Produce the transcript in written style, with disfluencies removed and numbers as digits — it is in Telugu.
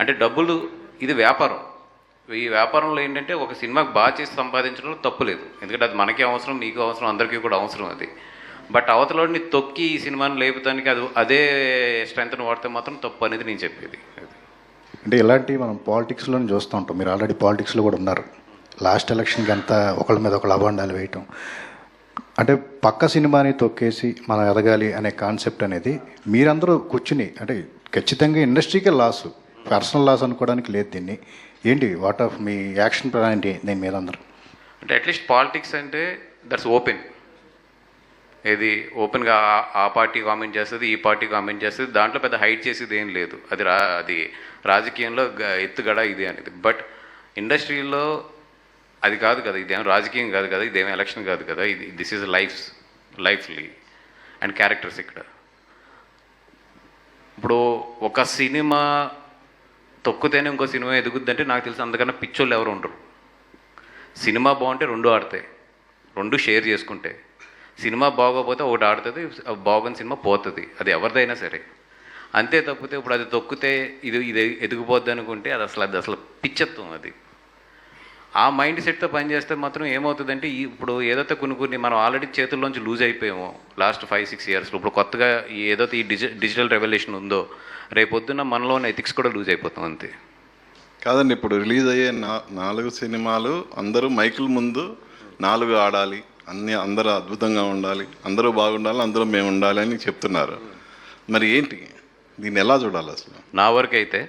అంటే డబ్బులు ఇది వ్యాపారం. ఈ వ్యాపారంలో ఏంటంటే ఒక సినిమాకి బాగా చేసి సంపాదించడంలో తప్పు లేదు, ఎందుకంటే అది మనకి అవసరం, మీకు అవసరం, అందరికీ కూడా అవసరం అది. బట్ అవతలని తొక్కి ఈ సినిమాని లేపుతానికి అదే స్ట్రెంత్ని వాడితే మాత్రం తప్పు అనేది నేను చెప్పేది. అంటే ఇలాంటివి మనం పాలిటిక్స్లోనే చూస్తూ ఉంటాం. మీరు ఆల్రెడీ పాలిటిక్స్లో కూడా ఉన్నారు. లాస్ట్ ఎలక్షన్కి అంతా ఒకళ్ళ మీద ఒకళ్ళు అబాండాలు వేయటం, అంటే పక్క సినిమాని తొక్కేసి మనం ఎదగాలి అనే కాన్సెప్ట్ అనేది మీరందరూ కూర్చుని, అంటే ఖచ్చితంగా ఇండస్ట్రీకే లాస్, పర్సనల్ లాస్ అనుకోవడానికి లేదు దీన్ని. ఏంటి what of me action plan ఏంటి దీని మీద అందరూ? అంటే అట్లీస్ట్ పాలిటిక్స్ అంటే దట్స్ ఓపెన్. ఏది ఓపెన్గా ఆ పార్టీ కామెంట్ చేస్తుంది, ఈ పార్టీ కామెంట్ చేస్తుంది, దాంట్లో పెద్ద హైడ్ చేసేది ఏం లేదు. అది రాజకీయంలో ఎత్తుగడ ఇది అనేది. బట్ ఇండస్ట్రీలో అది కాదు కదా, ఇదేం రాజకీయం కాదు కదా, ఇదేం ఎలక్షన్ కాదు కదా, ఇది దిస్ ఈజ్ లైఫ్లీ అండ్ క్యారెక్టర్స్. ఇక్కడ ఇప్పుడు ఒక సినిమా తొక్కుతేనే ఇంకో సినిమా ఎదుగుద్దంటే నాకు తెలిసి అందుకన్నా పిచ్చోళ్ళు ఎవరు ఉండరు. సినిమా బాగుంటే రెండు ఆడతాయి, రెండు షేర్ చేసుకుంటే. సినిమా బాగోపోతే ఒకటి ఆడుతుంది, బాగున్న సినిమా పోతుంది, అది ఎవరిదైనా సరే. అంతే తప్పితే ఇప్పుడు అది తొక్కితే ఇది ఎదిగిపోద్ది అనుకుంటే అది అసలు పిచ్చత్వం. అది ఆ మైండ్ సెట్తో పనిచేస్తే మాత్రం ఏమవుతుందంటే ఇప్పుడు ఏదైతే కొన్ని మనం ఆల్రెడీ చేతుల్లోంచి లూజ్ అయిపోయామో లాస్ట్ 5-6 ఇయర్స్లో, ఇప్పుడు కొత్తగా ఏదైతే ఈ డిజిటల్ రెవల్యూషన్ ఉందో, రేపొద్దున మనలో ఉన్న ఎథిక్స్ కూడా లూజ్ అయిపోతాం అంతే. కాదండి, ఇప్పుడు రిలీజ్ అయ్యే 4 సినిమాలు అందరూ మైకుల ముందు 4 ఆడాలి, అందరూ అద్భుతంగా ఉండాలి, అందరూ బాగుండాలి, అందరూ మేము ఉండాలి అని చెప్తున్నారు. మరి ఏంటి, దీన్ని ఎలా చూడాలి అసలు? నా వరకు అయితే